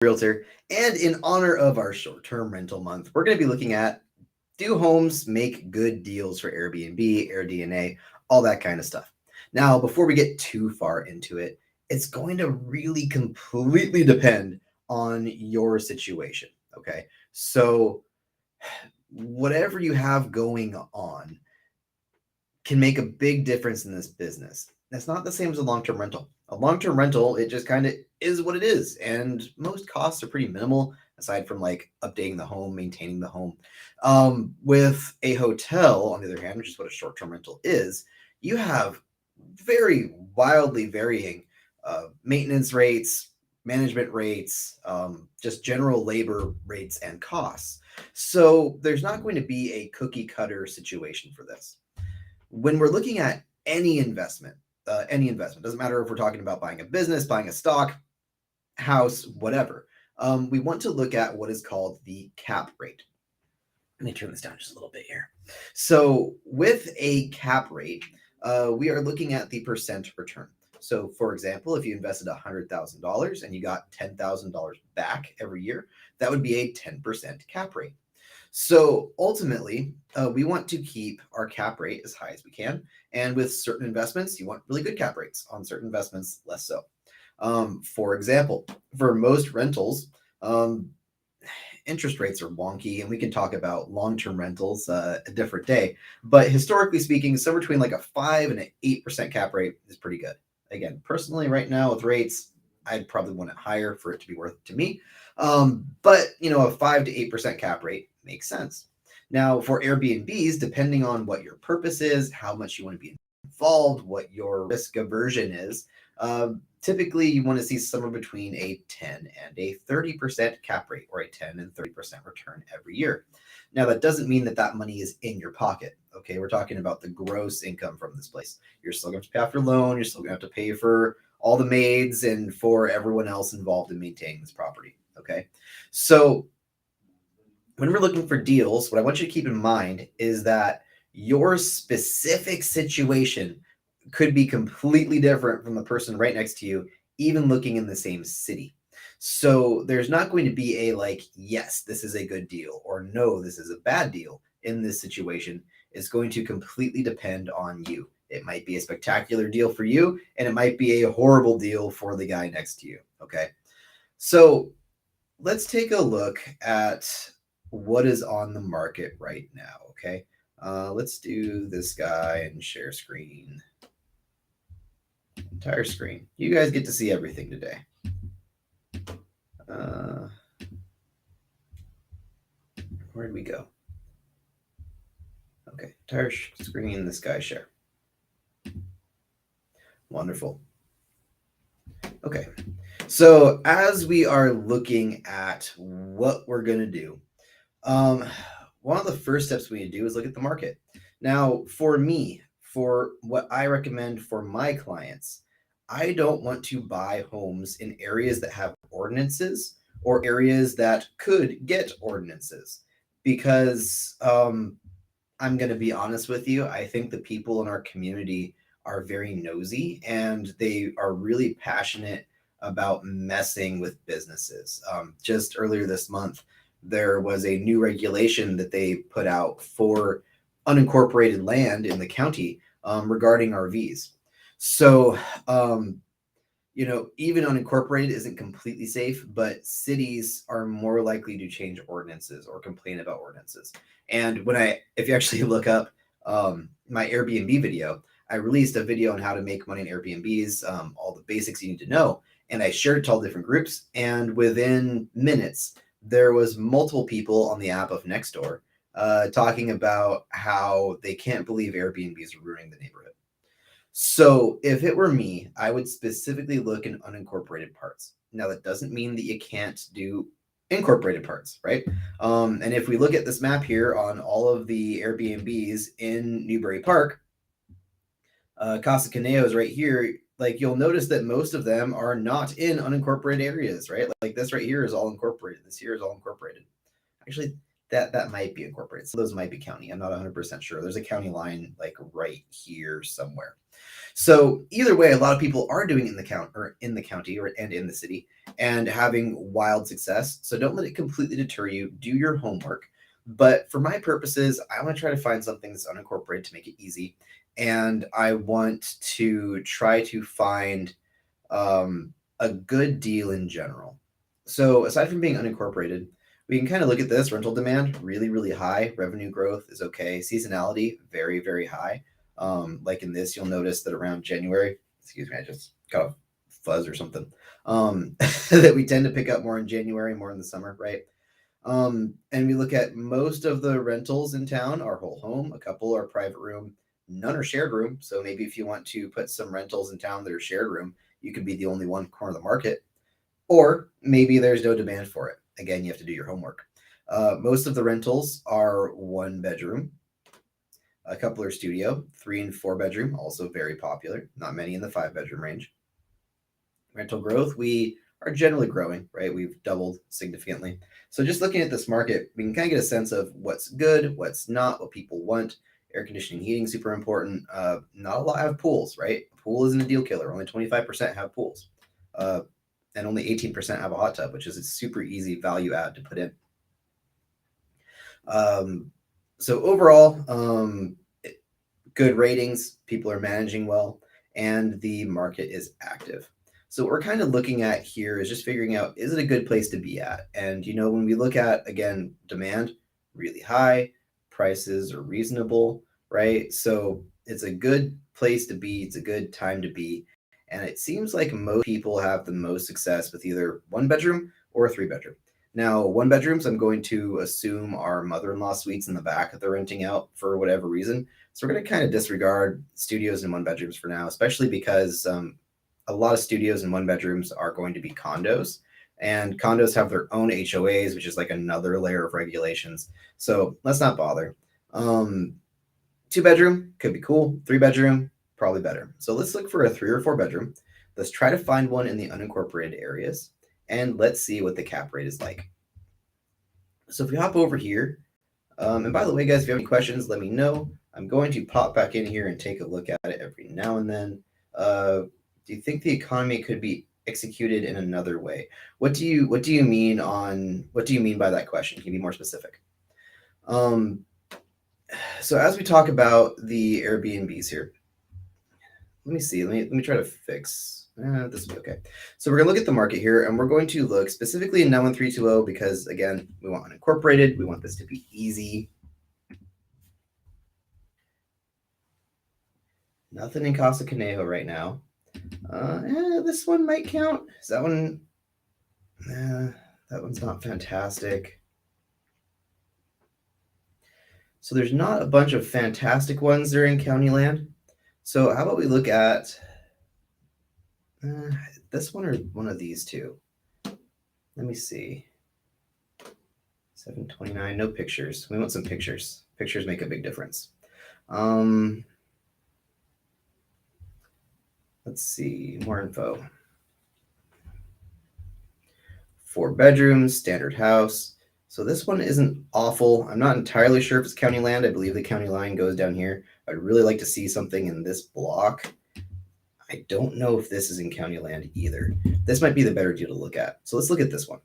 realtor, and in honor of our short-term rental month, we're going to be looking at, do homes make good deals for Airbnb, AirDNA, all that kind of stuff. Now, before we get too far into it, it's going to really completely depend on your situation. Okay, so whatever you have going on can make a big difference in this business. That's not the same as a long-term rental. A long-term rental, it just kind of is what it is, and most costs are pretty minimal aside from like updating the home, maintaining the home. With a hotel, on the other hand, which is what a short-term rental is, you have very wildly varying maintenance rates, management rates, just general labor rates and costs. So there's not going to be a cookie cutter situation for this. When we're looking at any investment, doesn't matter if we're talking about buying a business, buying a stock, house, whatever, we want to look at what is called the cap rate. Let me turn this down just a little bit here. So with a cap rate, we are looking at the percent return. So for example, if you invested $100,000 and you got $10,000 back every year, that would be a 10% cap rate. So ultimately, we want to keep our cap rate as high as we can. And with certain investments, you want really good cap rates. On certain investments, less so. For example, for most rentals, interest rates are wonky, and we can talk about long-term rentals a different day. But historically speaking, somewhere between like a 5 and an 8% cap rate is pretty good. Again, personally, right now with rates, I'd probably want it higher for it to be worth it to me. But a 5 to 8% cap rate makes sense. Now, for Airbnbs, depending on what your purpose is, how much you want to be involved, what your risk aversion is, typically you want to see somewhere between a 10 and a 30% cap rate, or a 10 and 30% return every year. Now, that doesn't mean that that money is in your pocket. Okay, we're talking about the gross income from this place. You're still going to pay off your loan. You're still going to have to pay for all the maids and for everyone else involved in maintaining this property. Okay, so when we're looking for deals, what I want you to keep in mind is that your specific situation could be completely different from the person right next to you, even looking in the same city. So there's not going to be a like, yes, this is a good deal, or no, this is a bad deal in this situation. It's going to completely depend on you. It might be a spectacular deal for you, and it might be a horrible deal for the guy next to you. Okay, so let's take a look at what is on the market right now. Okay, let's do this guy and share screen. Entire screen. You guys get to see everything today. Where did we go? Okay, entire screen, this guy share. Wonderful. Okay, so as we are looking at what we're going to do, one of the first steps we need to do is look at the market. Now, for me, for what I recommend for my clients, I don't want to buy homes in areas that have ordinances or areas that could get ordinances, because I'm going to be honest with you. I think the people in our community are very nosy, and they are really passionate about messing with businesses. Just earlier this month, there was a new regulation that they put out for unincorporated land in the county regarding RVs. So, even unincorporated isn't completely safe, but cities are more likely to change ordinances or complain about ordinances. And if you actually look up my Airbnb video, I released a video on how to make money in Airbnbs, all the basics you need to know. And I shared it to all different groups. And within minutes, there was multiple people on the app of Nextdoor talking about how they can't believe Airbnbs are ruining the neighborhood. So if it were me, I would specifically look in unincorporated parts. Now, that doesn't mean that you can't do incorporated parts, right? And if we look at this map here on all of the Airbnbs in Newbury Park, Casa Caneo is right here. Like, you'll notice that most of them are not in unincorporated areas, right? Like this right here is all incorporated. This here is all incorporated. Actually, that might be incorporated. So those might be county. I'm not 100% sure. There's a county line like right here somewhere. So either way, a lot of people are doing it in the county and in the city and having wild success. So don't let it completely deter you. Do your homework. But for my purposes, I want to try to find something that's unincorporated to make it easy. And I want to try to find a good deal in general. So aside from being unincorporated, we can kind of look at this rental demand really, really high. Revenue growth is okay. Seasonality, very, very high. Like in this, you'll notice that around January, excuse me, I just got a fuzz or something, that we tend to pick up more in January, more in the summer, right? And we look at most of the rentals in town are whole home, a couple are private room, none are shared room. So maybe if you want to put some rentals in town that are shared room, you could be the only one corner of the market. Or maybe there's no demand for it. Again, you have to do your homework. Most of the rentals are 1 bedroom. A couple are studio, 3 and 4 bedroom, also very popular. Not many in the 5 bedroom range. Rental growth, we are generally growing, right? We've doubled significantly. So just looking at this market, we can kind of get a sense of what's good, what's not, what people want. Air conditioning, heating, super important. Not a lot have pools, right? A pool isn't a deal killer. Only 25% have pools. And only 18% have a hot tub, which is a super easy value add to put in. So overall, good ratings, people are managing well, and the market is active. So what we're kind of looking at here is just figuring out, is it a good place to be at? And, when we look at, again, demand, really high, prices are reasonable, right? So it's a good place to be. It's a good time to be. And it seems like most people have the most success with either 1 bedroom or a 3 bedroom. Now, 1 bedrooms, I'm going to assume are mother-in-law suites in the back that they're renting out for whatever reason. So we're going to kind of disregard studios and 1 bedrooms for now, especially because a lot of studios and 1 bedrooms are going to be condos. And condos have their own HOAs, which is like another layer of regulations. So let's not bother. 2 bedroom could be cool. 3 bedroom, probably better. So let's look for a 3 or 4 bedroom. Let's try to find one in the unincorporated areas. And let's see what the cap rate is like. So if we hop over here, and by the way, guys, if you have any questions, let me know. I'm going to pop back in here and take a look at it every now and then. Do you think the economy could be executed in another way? What do you mean by that question? Can you be more specific? So as we talk about the Airbnbs here, let me see. Let me try to fix. This will be okay. So we're going to look at the market here, and we're going to look specifically in 91320 because, again, we want unincorporated. We want this to be easy. Nothing in Casa Conejo right now. This one might count. Is that one? That one's not fantastic. So there's not a bunch of fantastic ones that are in county land. So how about we look at this one or one of these two? Let me see. 729, no pictures. We want some pictures. Pictures make a big difference. Let's see, more info. 4 bedrooms, standard house. So this one isn't awful. I'm not entirely sure if it's county land. I believe the county line goes down here. I'd really like to see something in this block. I don't know if this is in county land either. This might be the better deal to look at. So let's look at this one.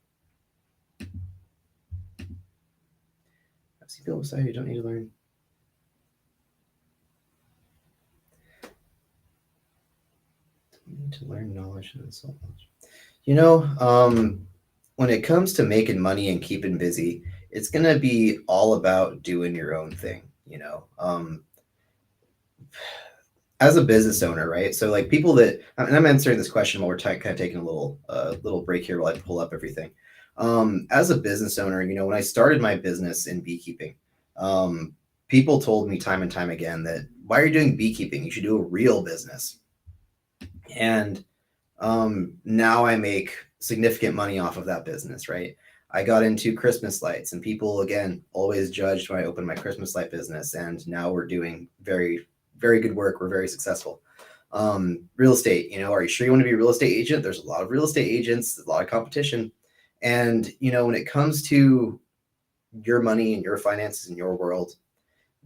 See people beside you don't need to learn. Don't need to learn knowledge and insult knowledge. When it comes to making money and keeping busy, it's going to be all about doing your own thing, as a business owner, right? So like people that, and I'm answering this question while we're kind of taking a little break here while I pull up everything. As a business owner, when I started my business in beekeeping, people told me time and time again that, why are you doing beekeeping? You should do a real business. And now I make significant money off of that business, right? I got into Christmas lights, and people, again, always judged when I opened my Christmas light business. And now we're doing very, very good work. We're very successful. Real estate, are you sure you want to be a real estate agent? There's a lot of real estate agents, a lot of competition. And, when it comes to your money and your finances in your world,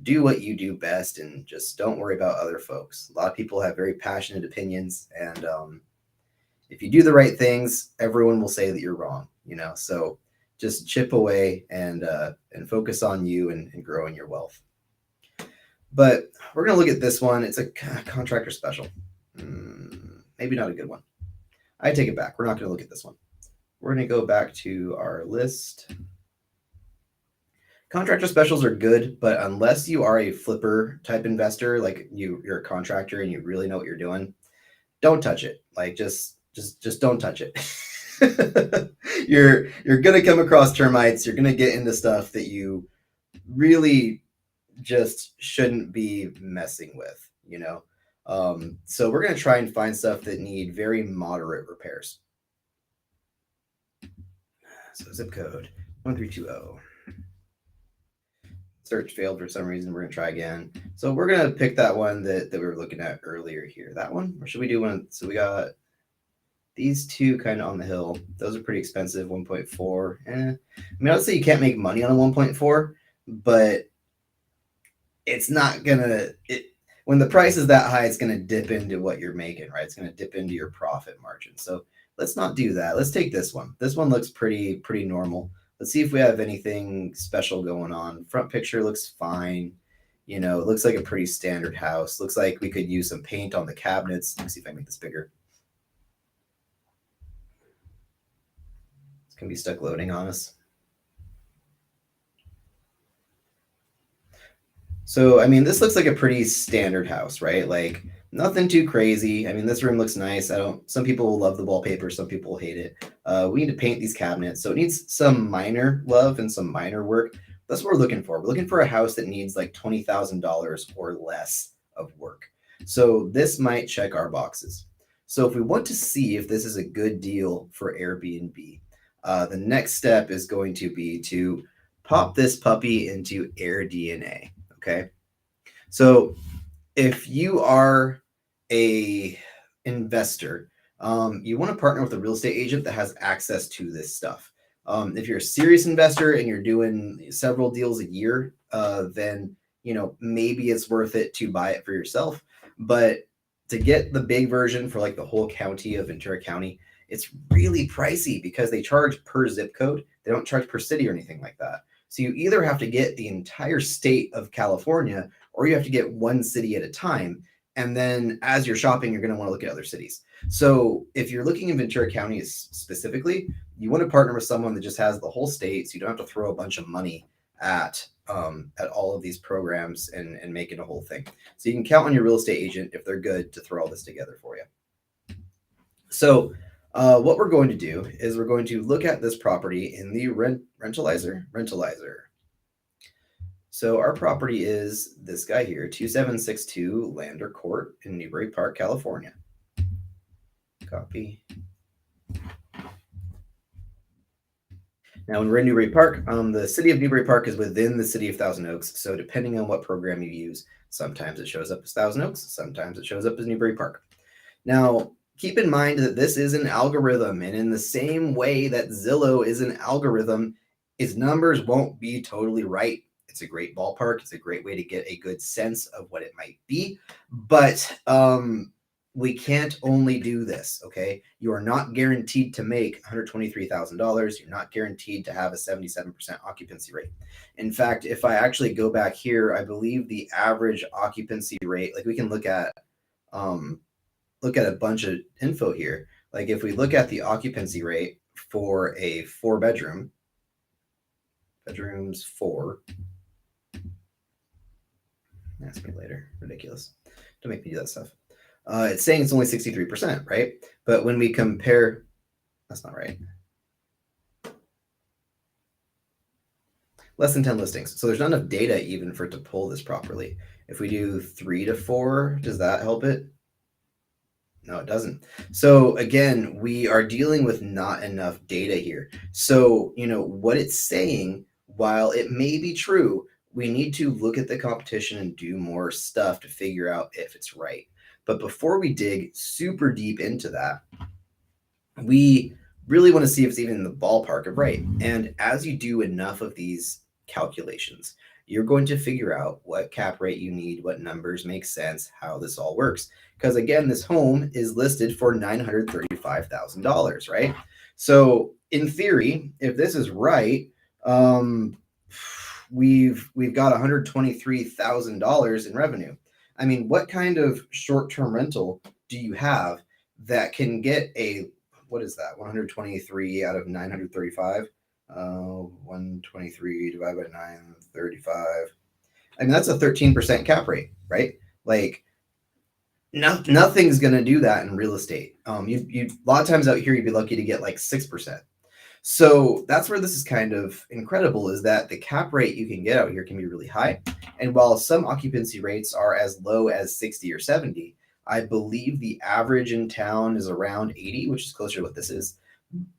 do what you do best and just don't worry about other folks. A lot of people have very passionate opinions, and if you do the right things, everyone will say that you're wrong, you know. So just chip away and focus on you and growing your wealth. But we're gonna look at this one. It's a contractor special. Maybe not a good one. I take it back. We're not gonna look at this one. We're gonna go back to our list. Contractor specials are good, but unless you are a flipper type investor, like you're a contractor and you really know what you're doing, don't touch it. Like just don't touch it. You're gonna come across termites. You're gonna get into stuff that you really just shouldn't be messing with, you know. So we're gonna try and find stuff that need very moderate repairs. So zip code 1320. Search failed for some reason. We're gonna try again. So we're gonna pick that one that we were looking at earlier here. That one, or should we do one? So we got these two kind of on the hill. Those are pretty expensive. 1.4. I mean, I'd say you can't make money on a 1.4, but it's not gonna. When the price is that high, it's gonna dip into what you're making, right? It's gonna dip into your profit margin. So let's not do that. Let's take this one. This one looks pretty normal. Let's see if we have anything special going on. Front picture looks fine. You know, it looks like a pretty standard house. Looks like we could use some paint on the cabinets. Let me see if I can make this bigger. It's going to be stuck loading on us. So, I mean, this looks like a pretty standard house, right? Like nothing too crazy. I mean, this room looks nice. Some people will love the wallpaper. Some people will hate it. We need to paint these cabinets. So it needs some minor love and some minor work. That's what we're looking for. We're looking for a house that needs like $20,000 or less of work. So this might check our boxes. So if we want to see if this is a good deal for Airbnb, the next step is going to be to pop this puppy into AirDNA. Okay. So if you are a investor, you want to partner with a real estate agent that has access to this stuff. If you're a serious investor and you're doing several deals a year, then maybe it's worth it to buy it for yourself. But to get the big version for like the whole county of Ventura County, it's really pricey because they charge per zip code. They don't charge per city or anything like that. So you either have to get the entire state of California or you have to get one city at a time. And then as you're shopping, you're going to want to look at other cities. So if you're looking in Ventura County specifically, you want to partner with someone that just has the whole state. So you don't have to throw a bunch of money at all of these programs and making a whole thing. So you can count on your real estate agent if they're good to throw all this together for you. So what we're going to do is we're going to look at this property in the rentalizer. So our property is this guy here, 2762 Lander Court in Newbury Park, California. Copy. Now, when we're in Newbury Park, the city of Newbury Park is within the city of Thousand Oaks. So depending on what program you use, sometimes it shows up as Thousand Oaks, sometimes it shows up as Newbury Park. Now, keep in mind that this is an algorithm, and in the same way that Zillow is an algorithm, its numbers won't be totally right. It's a great ballpark. It's a great way to get a good sense of what it might be. But we can't only do this, okay? You are not guaranteed to make $123,000. You're not guaranteed to have a 77% occupancy rate. In fact, if I actually go back here, I believe the average occupancy rate, like we can look at a bunch of info here. Like if we look at the occupancy rate for a 4-bedroom, bedrooms 4. Ask me later. Ridiculous. Don't make me do that stuff. It's saying it's only 63%, right? But when we compare, that's not right. Less than 10 listings. So there's not enough data even for it to pull this properly. If we do 3 to 4, does that help it? No, it doesn't. So again, we are dealing with not enough data here. So, what it's saying, while it may be true, we need to look at the competition and do more stuff to figure out if it's right. But before we dig super deep into that, we really want to see if it's even in the ballpark of right. And as you do enough of these calculations, you're going to figure out what cap rate you need, what numbers make sense, how this all works. Because again, this home is listed for $935,000, right? So in theory, if this is right, um, we've got $123,000 in revenue. I mean, what kind of short-term rental do you have that can get a, what is that? 123 out of 935. 123 divided by 935. I mean, that's a 13% cap rate, right? Like, nothing's going to do that in real estate. You a lot of times out here, you'd be lucky to get like 6%. So that's where this is kind of incredible, is that the cap rate you can get out here can be really high. And while some occupancy rates are as low as 60 or 70, I believe the average in town is around 80, which is closer to what this is.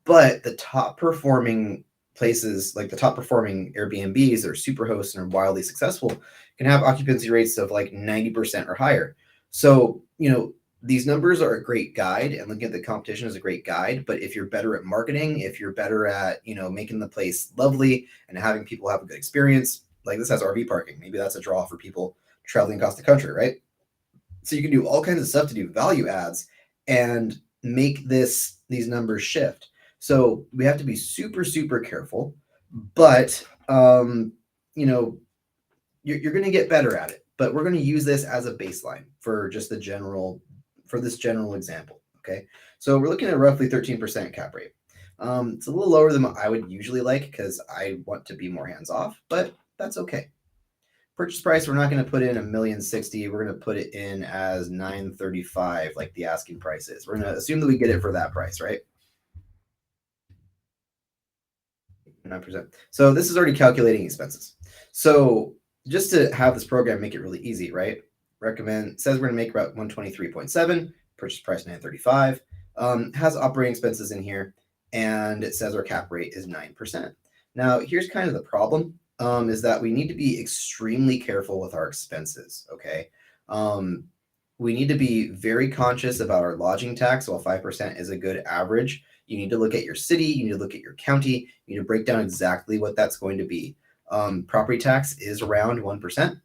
But the top performing places, like the top performing Airbnbs that are super hosts and are wildly successful, can have occupancy rates of like 90% or higher. So, these numbers are a great guide, and looking at the competition is a great guide. But if you're better at marketing, if you're better at, making the place lovely and having people have a good experience, like this has RV parking, maybe that's a draw for people traveling across the country, right? So you can do all kinds of stuff to do value adds and make these numbers shift. So we have to be super, super careful, but you're going to get better at it. But we're going to use this as a baseline for just this general example. Okay, so we're looking at roughly 13% cap rate. It's a little lower than what I would usually like because I want to be more hands off, but that's okay. Purchase price, we're not going to put in $1,060,000. We're going to put it in as $935,000, like the asking price is. We're going to assume that we get it for that price, right? 9%. So this is already calculating expenses. So just to have this program make it really easy, right? Recommend, says we're going to make about 123.7, purchase price 935, has operating expenses in here, and it says our cap rate is 9%. Now, here's kind of the problem, is that we need to be extremely careful with our expenses, okay? We need to be very conscious about our lodging tax. While 5% is a good average, you need to look at your city, you need to look at your county, you need to break down exactly what that's going to be. Property tax is around 1%,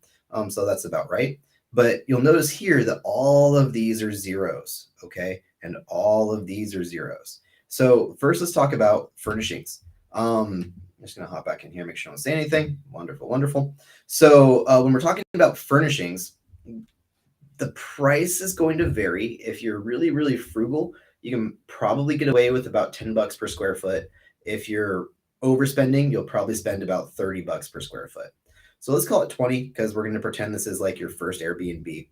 so that's about right. But you'll notice here that all of these are zeros, okay? And all of these are zeros. So first, let's talk about furnishings. I'm just going to hop back in here, make sure I don't say anything. Wonderful, wonderful. So when we're talking about furnishings, the price is going to vary. If you're really, really frugal, you can probably get away with about $10 per square foot. If you're overspending, you'll probably spend about $30 per square foot. So let's call it 20 because we're going to pretend this is like your first Airbnb.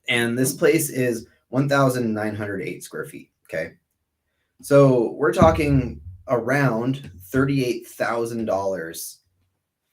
And this place is 1,908 square feet. Okay. So we're talking around $38,000.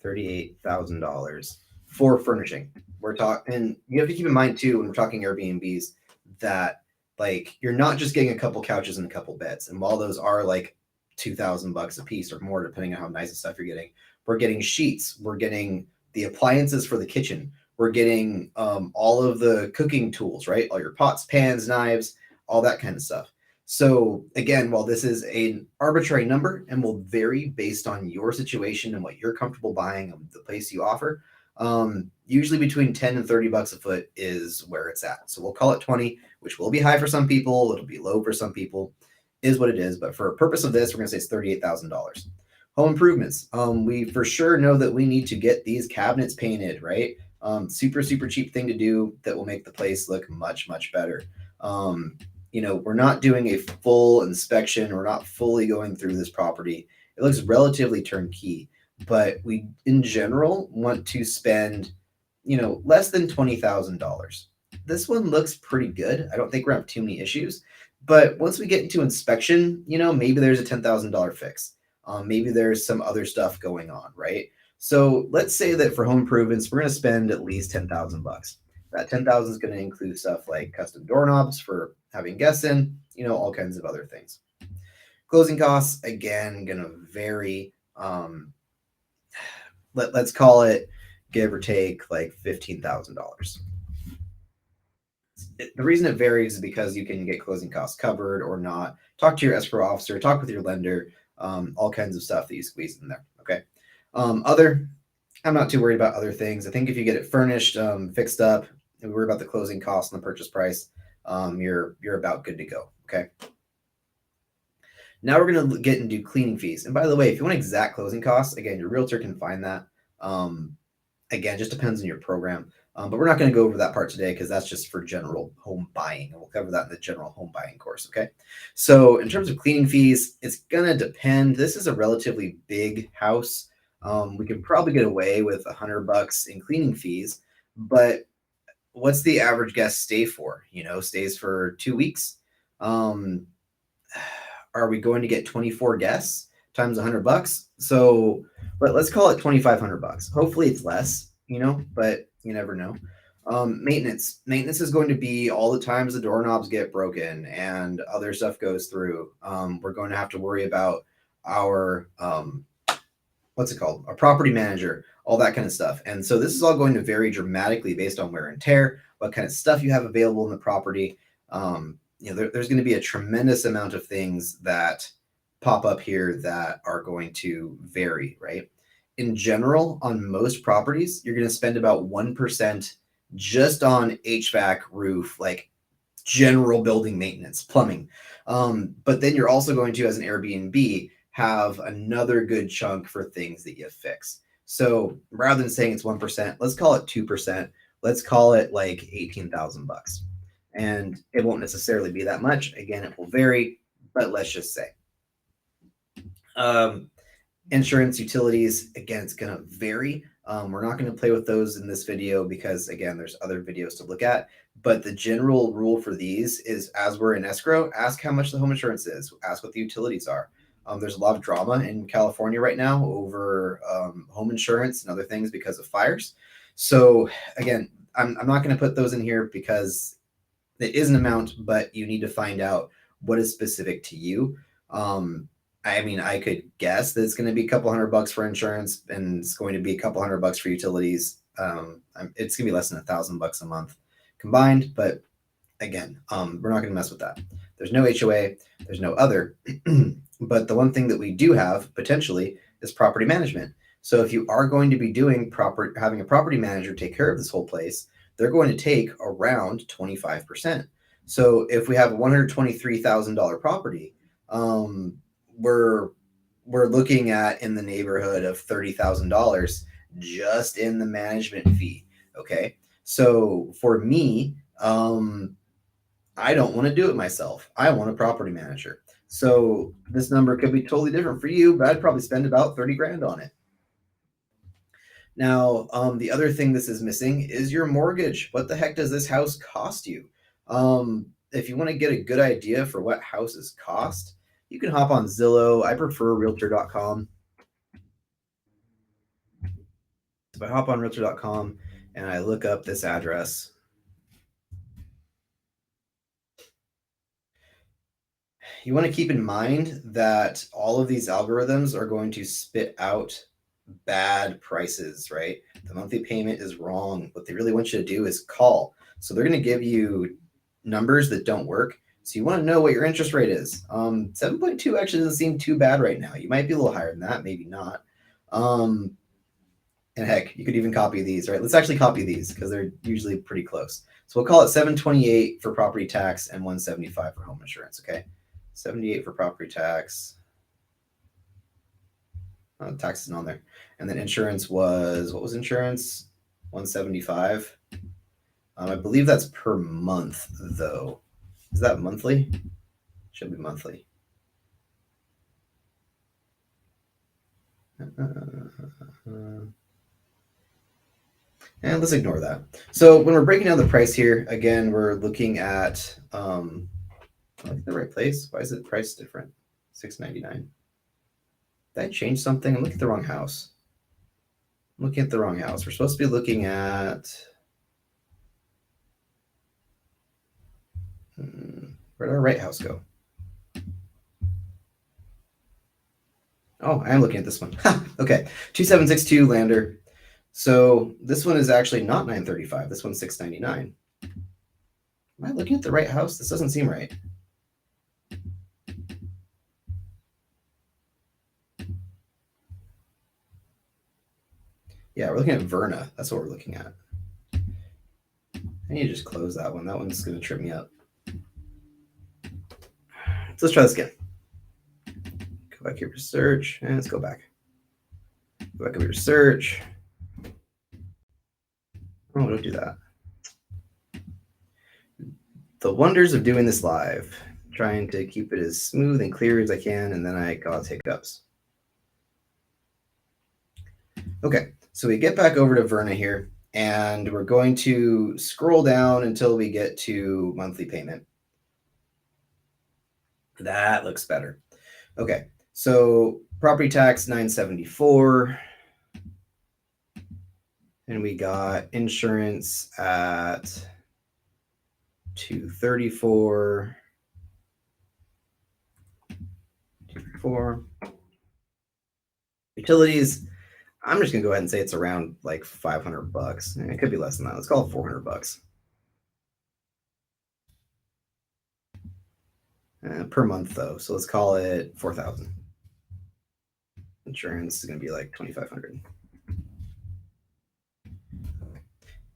$38,000 for furnishing. We're talking, and you have to keep in mind too, when we're talking Airbnbs, that like you're not just getting a couple couches and a couple beds. And while those are like $2,000 a piece or more, depending on how nice the stuff you're getting, we're getting sheets, we're getting the appliances for the kitchen, we're getting all of the cooking tools, right? All your pots, pans, knives, all that kind of stuff. So again, while this is an arbitrary number and will vary based on your situation and what you're comfortable buying of the place you offer, usually between 10 and $30 a foot is where it's at. So we'll call it 20, which will be high for some people. It'll be low for some people, is what it is. But for purpose of this, we're going to say it's $38,000. Home improvements. We for sure know that we need to get these cabinets painted, right? Super, super cheap thing to do that will make the place look much, much better. We're not doing a full inspection. We're not fully going through this property. It looks relatively turnkey, but we, in general, want to spend, less than $20,000. This one looks pretty good. I don't think we're going to have too many issues. But once we get into inspection, maybe there's a $10,000 fix. Maybe there's some other stuff going on, right? So let's say that for home improvements, we're going to spend at least $10,000. That $10,000 is going to include stuff like custom doorknobs for having guests in, all kinds of other things. Closing costs, again, going to vary. Let's call it, give or take, like $15,000. The reason it varies is because you can get closing costs covered or not. Talk to your escrow officer, talk with your lender, all kinds of stuff that you squeeze in there. Okay. Other, I'm not too worried about other things. I think if you get it furnished, fixed up, and we worry about the closing costs and the purchase price, you're about good to go. Okay. Now we're going to get into cleaning fees. And by the way, if you want exact closing costs, again, your realtor can find that. Again, just depends on your program. But we're not going to go over that part today because that's just for general home buying. And we'll cover that in the general home buying course. Okay. So in terms of cleaning fees, it's going to depend. This is a relatively big house. We can probably get away with $100 in cleaning fees, but what's the average guest stay for? Stays for 2 weeks. Um, are we going to get 24 guests times $100? So, but let's call it $2,500. Hopefully it's less, but you never know. Maintenance is going to be all the times the doorknobs get broken and other stuff goes through. We're going to have to worry about our what's it called? A property manager, all that kind of stuff. And so this is all going to vary dramatically based on wear and tear, what kind of stuff you have available in the property. There's going to be a tremendous amount of things that pop up here that are going to vary, right? In general, on most properties, you're going to spend about 1% just on HVAC, roof, like general building maintenance, plumbing. But then you're also going to, as an Airbnb, have another good chunk for things that you fix. So rather than saying it's 1%, let's call it 2%. Let's call it like $18,000. And it won't necessarily be that much. Again, it will vary, but let's just say. Insurance, utilities, again, it's going to vary. We're not going to play with those in this video because, again, there's other videos to look at. But the general rule for these is, as we're in escrow, ask how much the home insurance is. Ask what the utilities are. There's a lot of drama in California right now over home insurance and other things because of fires. So, again, I'm not going to put those in here because it is an amount, but you need to find out what is specific to you. I could guess that it's going to be a couple $100 for insurance and it's going to be a couple $100 for utilities. It's going to be less than $1,000 a month combined, but again, we're not going to mess with that. There's no HOA, there's no other, but the one thing that we do have potentially is property management. So if you are going to be having a property manager take care of this whole place, they're going to take around 25%. So if we have a $123,000 property, we're looking at in the neighborhood of $30,000 just in the management fee. Okay. So for me, I don't want to do it myself. I want a property manager. So this number could be totally different for you, but I'd probably spend about 30 grand on it. Now, the other thing this is missing is your mortgage. What the heck does this house cost you? If you want to get a good idea for what houses cost, you can hop on Zillow. I prefer realtor.com. If I hop on realtor.com and I look up this address, you want to keep in mind that all of these algorithms are going to spit out bad prices, right? The monthly payment is wrong. What they really want you to do is call. So they're going to give you numbers that don't work. So you want to know what your interest rate is. 7.2 actually doesn't seem too bad right now. You might be a little higher than that, maybe not. And heck, you could even copy these, right? Let's actually copy these because they're usually pretty close. So we'll call it 728 for property tax and 175 for home insurance, okay? 78 for property tax. Tax isn't on there. And then insurance was, what was insurance? 175. I believe that's per month, though. Is that monthly? Should be monthly. And let's ignore that. So when we're breaking down the price here, again, we're looking at, I like the right place. Why is it price different? $6.99. Did I change something? I'm looking at the wrong house. I'm looking at the wrong house. We're supposed to be looking at, where did our right house go? Oh, I am looking at this one. Okay, 2762 Lander. So this one is actually not 935. This one's 699. Am I looking at the right house? This doesn't seem right. Yeah, we're looking at Verna. That's what we're looking at. I need to just close that one. That one's going to trip me up. So let's try this again. Go back here to search, and let's go back. Go back over to search. Oh, don't do that. The wonders of doing this live. Trying to keep it as smooth and clear as I can, and then I cause hiccups. Okay, so we get back over to Verna here, and we're going to scroll down until we get to monthly payment. That looks better. Okay, so property tax $974, and we got insurance at $234. Utilities, I'm just gonna go ahead and say it's around like $500. It could be less than that. Let's call it $400 per month, though. So let's call it 4,000. Insurance is gonna be like 2,500.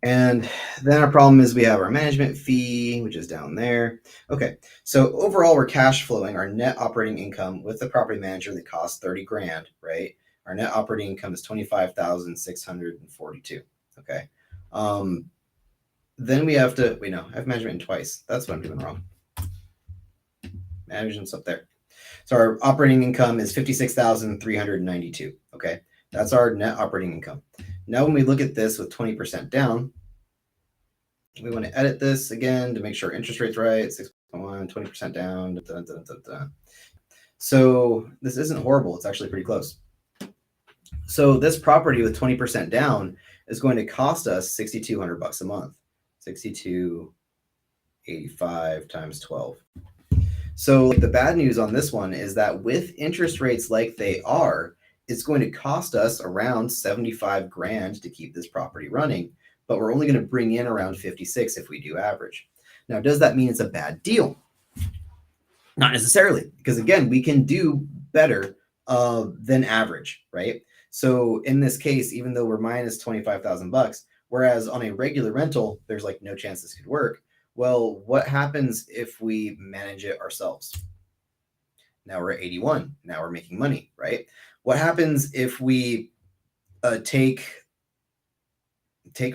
And then our problem is we have our management fee, which is down there. Okay, so overall we're cash flowing our net operating income with the property manager that costs 30 grand, right? Our net operating income is 25,642. Okay. Then we have to, wait, no, I have management in twice. That's what I'm doing wrong. Management's up there. So our operating income is 56,392. Okay. That's our net operating income. Now, when we look at this with 20% down, we want to edit this again to make sure interest rate's right. 6.1, 20% down. So this isn't horrible. It's actually pretty close. So this property with 20% down is going to cost us $6,200 a month. 62.85 times 12. So the bad news on this one is that with interest rates like they are, it's going to cost us around 75 grand to keep this property running, but we're only going to bring in around 56 if we do average. Now, does that mean it's a bad deal? Not necessarily, because again, we can do better than average, right? So in this case, even though we're minus 25,000 bucks, whereas on a regular rental, there's like no chance this could work. Well, what happens if we manage it ourselves? Now we're at 81. Now we're making money, right? What happens if we take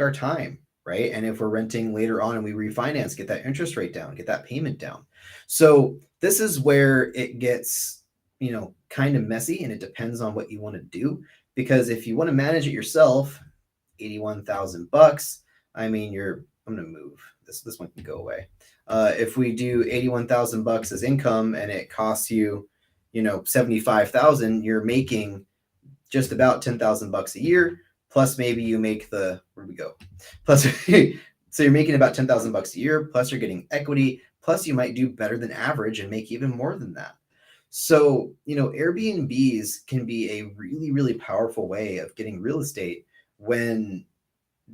our time, right? And if we're renting later on and we refinance, get that interest rate down, get that payment down. So this is where it gets, kind of messy, and it depends on what you want to do. Because if you want to manage it yourself, 81,000 bucks. I mean, I'm gonna move this. This one can go away. If we do 81,000 bucks as income and it costs you, 75,000, you're making just about 10,000 bucks a year. Plus, maybe you make where'd we go? Plus, so you're making about 10,000 bucks a year. Plus, you're getting equity. Plus, you might do better than average and make even more than that. So, Airbnbs can be a really, really powerful way of getting real estate when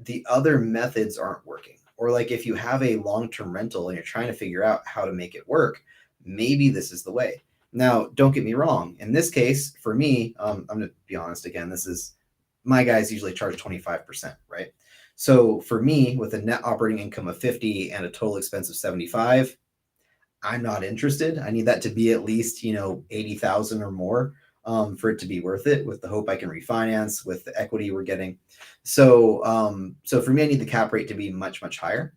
the other methods aren't working. Or like if you have a long-term rental and you're trying to figure out how to make it work, maybe this is the way. Now, don't get me wrong. In this case, for me, I'm going to be honest again, my guys usually charge 25%, right? So for me, with a net operating income of 50 and a total expense of 75, I'm not interested. I need that to be at least, 80,000 or more for it to be worth it, with the hope I can refinance with the equity we're getting. So for me, I need the cap rate to be much, much higher.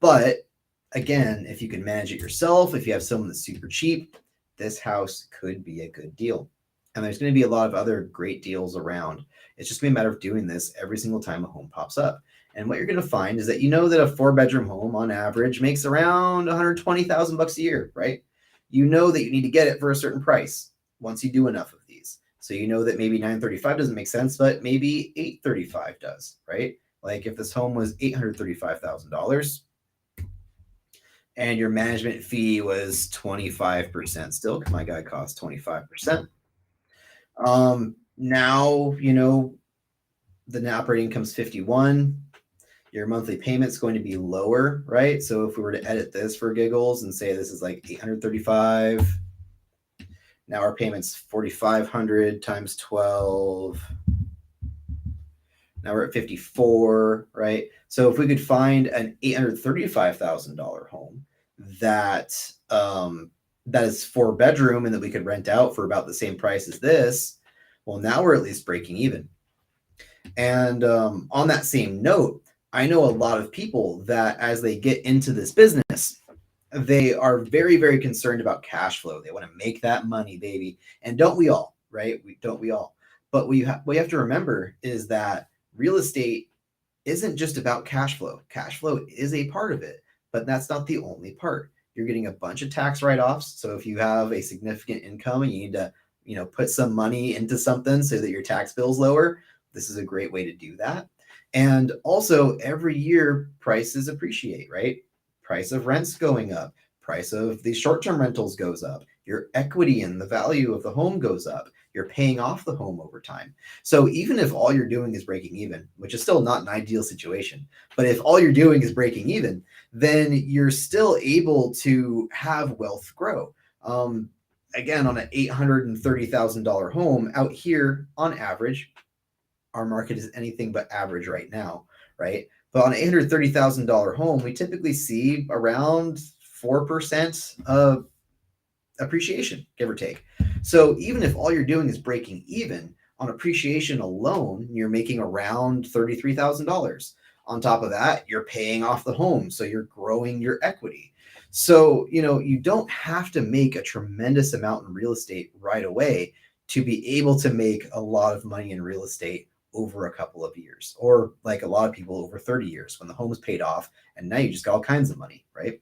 But again, if you can manage it yourself, if you have someone that's super cheap, this house could be a good deal. And there's going to be a lot of other great deals around. It's just going to be a matter of doing this every single time a home pops up. And what you're going to find is that that a 4-bedroom home on average makes around 120,000 bucks a year, right? You know that you need to get it for a certain price once you do enough of these. So that maybe 935 doesn't make sense, but maybe 835 does, right? Like if this home was $835,000 and your management fee was 25% still, because my guy costs 25%. Now, the net operating income's 51. Your monthly payment's going to be lower, right? So if we were to edit this for giggles and say this is like 835, now our payment's 4,500 times 12. Now we're at 54, right? So if we could find an $835,000 home that that is 4-bedroom and that we could rent out for about the same price as this, well, now we're at least breaking even. And on that same note, I know a lot of people that as they get into this business, they are very, very concerned about cash flow. They want to make that money, baby. And don't we all, right? Don't we all? But what you have to remember is that real estate isn't just about cash flow. Cash flow is a part of it, but that's not the only part. You're getting a bunch of tax write-offs. So if you have a significant income and you need to, put some money into something so that your tax bill's lower, this is a great way to do that. And also every year prices appreciate, right? Price of rents going up, price of these short-term rentals goes up, your equity and the value of the home goes up, you're paying off the home over time. So even if all you're doing is breaking even, which is still not an ideal situation, but if all you're doing is breaking even, then you're still able to have wealth grow. Again, on an $830,000 home out here on average, our market is anything but average right now, right? But on an $830,000 home, we typically see around 4% of appreciation, give or take. So even if all you're doing is breaking even on appreciation alone, you're making around $33,000. On top of that, you're paying off the home, so you're growing your equity. So, you don't have to make a tremendous amount in real estate right away to be able to make a lot of money in real estate over a couple of years, or like a lot of people over 30 years when the home's paid off and now you just got all kinds of money, right?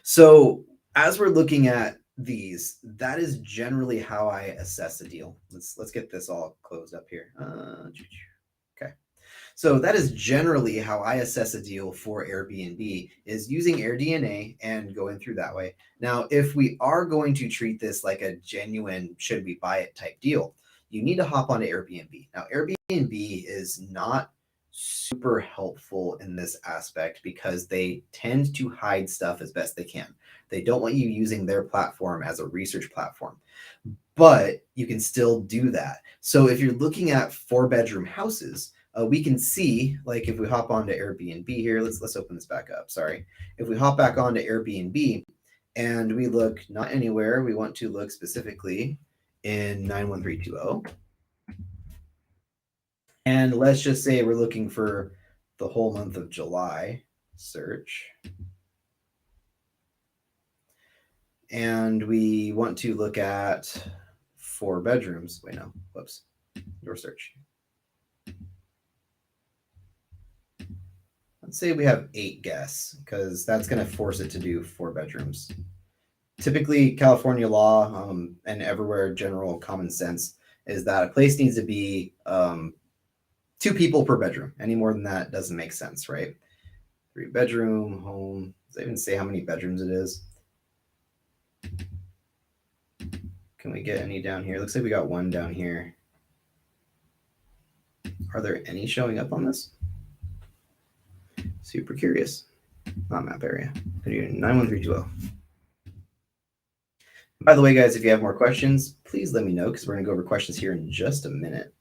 So as we're looking at these, that is generally how I assess a deal. Let's get this all closed up here. Okay. So that is generally how I assess a deal for Airbnb, is using AirDNA and going through that way. Now, if we are going to treat this like a genuine should we buy it type deal, you need to hop onto Airbnb. Now, Airbnb is not super helpful in this aspect because they tend to hide stuff as best they can. They don't want you using their platform as a research platform, but you can still do that. So if you're looking at 4-bedroom houses, we can see, like if we hop onto Airbnb here, let's open this back up. Sorry. If we hop back onto Airbnb and we look not anywhere, we want to look specifically in 91320. And let's just say we're looking for the whole month of July, search. And we want to look at 4 bedrooms. Wait, no, whoops, your search. Let's say we have 8 guests, because that's going to force it to do 4 bedrooms. Typically, California law and everywhere general common sense is that a place needs to be 2 people per bedroom. Any more than that doesn't make sense, right? 3-bedroom home. Does it even say how many bedrooms it is? Can we get any down here? Looks like we got 1 down here. Are there any showing up on this? Super curious. Not map area. 91320. By the way, guys, if you have more questions, please let me know, because we're going to go over questions here in just a minute.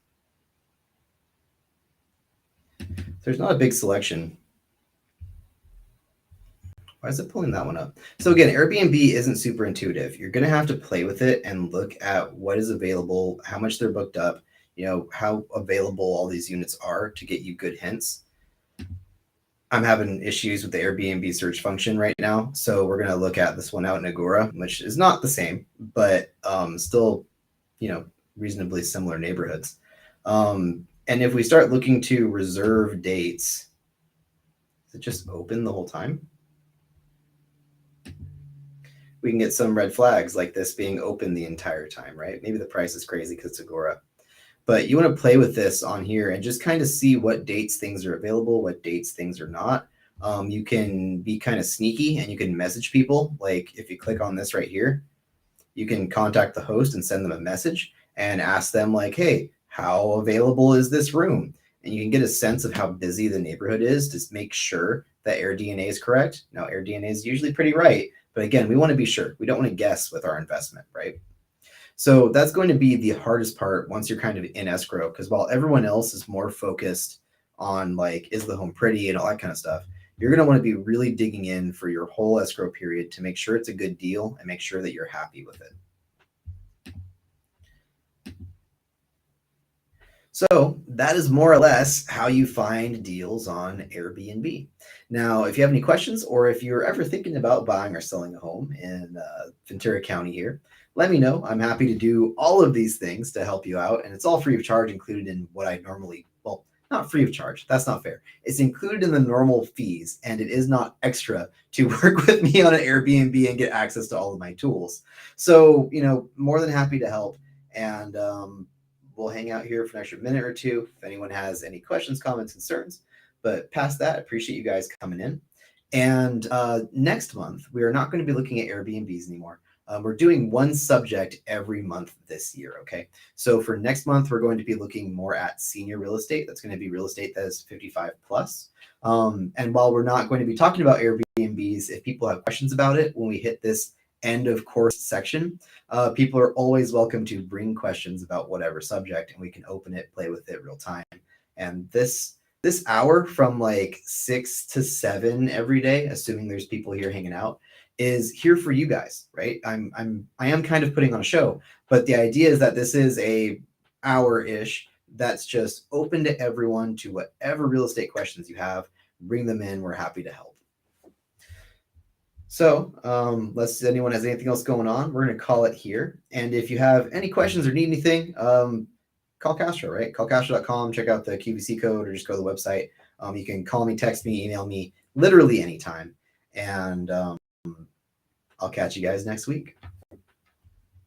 There's not a big selection. Why is it pulling that one up? So again, Airbnb isn't super intuitive. You're going to have to play with it and look at what is available, how much they're booked up, how available all these units are to get you good hints. I'm having issues with the Airbnb search function right now. So we're going to look at this one out in Agora, which is not the same, but still, reasonably similar neighborhoods. And if we start looking to reserve dates, is it just open the whole time? We can get some red flags like this being open the entire time, right? Maybe the price is crazy because it's Agora. But you want to play with this on here and just kind of see what dates things are available, what dates things are not. You can be kind of sneaky and you can message people. Like if you click on this right here, you can contact the host and send them a message and ask them like, hey, how available is this room? And you can get a sense of how busy the neighborhood is to make sure that AirDNA is correct. Now, AirDNA is usually pretty right. But again, we want to be sure. We don't want to guess with our investment, right? So that's going to be the hardest part once you're kind of in escrow, because while everyone else is more focused on like, is the home pretty and all that kind of stuff, you're going to want to be really digging in for your whole escrow period to make sure it's a good deal and make sure that you're happy with it. So that is more or less how you find deals on Airbnb. Now, if you have any questions or if you're ever thinking about buying or selling a home in Ventura County here, let me know. I'm happy to do all of these things to help you out. And it's all free of charge, included in what I normally, well, not free of charge. That's not fair. It's included in the normal fees, and it is not extra to work with me on an Airbnb and get access to all of my tools. So, more than happy to help. And we'll hang out here for an extra minute or two if anyone has any questions, comments, concerns. But past that, I appreciate you guys coming in. And next month, we are not going to be looking at Airbnbs anymore. We're doing one subject every month this year, okay? So for next month, we're going to be looking more at senior real estate. That's going to be real estate that is 55 plus. And while we're not going to be talking about Airbnbs, if people have questions about it, when we hit this end of course section, people are always welcome to bring questions about whatever subject, and we can open it, play with it real time. And this hour from like 6 to 7 every day, assuming there's people here hanging out, is here for you guys, right? I am kind of putting on a show, but the idea is that this is a hour-ish that's just open to everyone, to whatever real estate questions you have. Bring them in. We're happy to help. So unless anyone has anything else going on, we're going to call it here. And if you have any questions or need anything, call Castro, right? Call Castro.com, check out the QVC code, or just go to the website. You can call me, text me, email me, literally anytime. And I'll catch you guys next week.